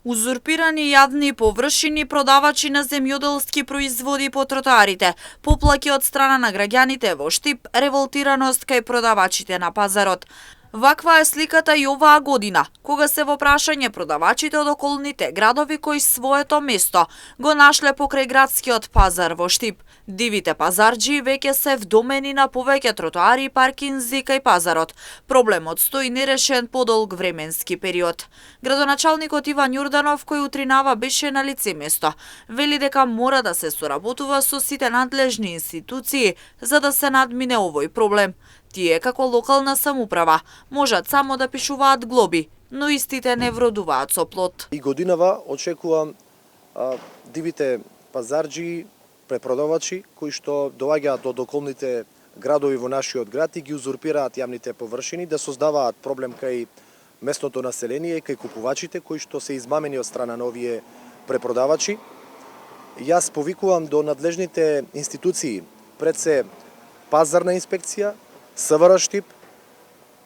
Узурпирани јавни површини, продавачи на земјоделски производи по тротоарите, поплаки од страна на граѓаните во Штип, револтираност кај продавачите на пазарот. Ваква е сликата и оваа година, кога се во прашање продавачите од околните градови кои своето место го нашле покрај градскиот пазар во Штип. Дивите пазарџи веќе се вдомени на повеќе тротоари и паркинзи кај пазарот. Проблемот стои нерешен подолг временски период. Градоначалникот Иван Јорданов, кој утринава беше на лице место, вели дека мора да се соработува со сите надлежни институции за да се надмине овој проблем. Тие, како локална самоуправа, можат само да пишуваат глоби, но истите не вродуваат со плод. И годинава очекувам дивите пазарџи, препродавачи, кои што доаѓаат од околните градови во нашиот град и ги узурпираат јавните површини, да создаваат проблем кај местното население и кај купувачите, кои што се измамени од страна на овие препродавачи. Јас повикувам до надлежните институции, пред се пазарна инспекција, СВР Штип,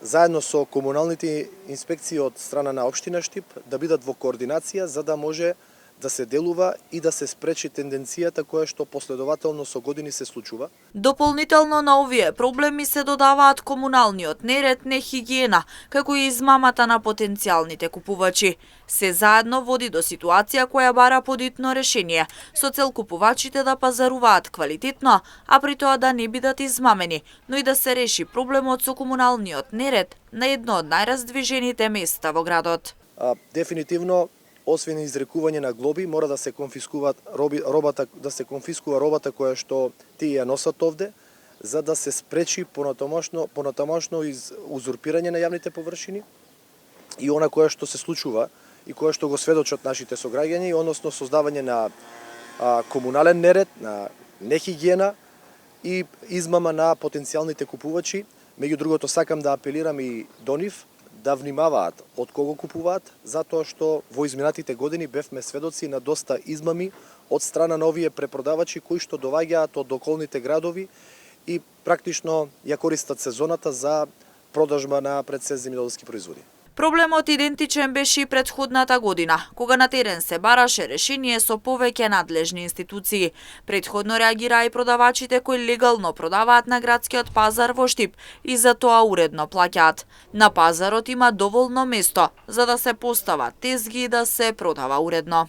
заедно со комуналните инспекции од страна на општина Штип, да бидат во координација за да може да се делува и да се спречи тенденцијата која што последователно со години се случува. Дополнително на овие проблеми се додаваат комуналниот неред, нехигиена, како и измамата на потенцијалните купувачи. Се заедно води до ситуација која бара подитно решение, со цел купувачите да пазаруваат квалитетно, а при тоа да не бидат измамени, но и да се реши проблемот со комуналниот неред на едно од најраздвижените места во градот. Дефинитивно, освен изрекување на глоби, мора да се конфискуваат конфискува робата која што тие ја носат овде, за да се спречи понатамошно узурпирање на јавните површини и она која што се случува и која што го сведочат нашите сограѓани, односно создавање на комунален неред, на нехигиена и измама на потенцијалните купувачи. Меѓу другото, сакам да апелирам и до нив да внимаваат од кого купуваат, затоа што во изминатите години бевме сведоци на доста измами од страна на овие препродавачи кои што доаѓаат од околните градови и практично ја користат сезоната за продажба на пред се земјоделски производи. Проблемот идентичен беше и претходната година, кога на терен се бараше решение со повеќе надлежни институции. Претходно реагираа и продавачите кои легално продаваат на градскиот пазар во Штип и за тоа уредно плаќаат. На пазарот има доволно место за да се постават тезги и да се продава уредно.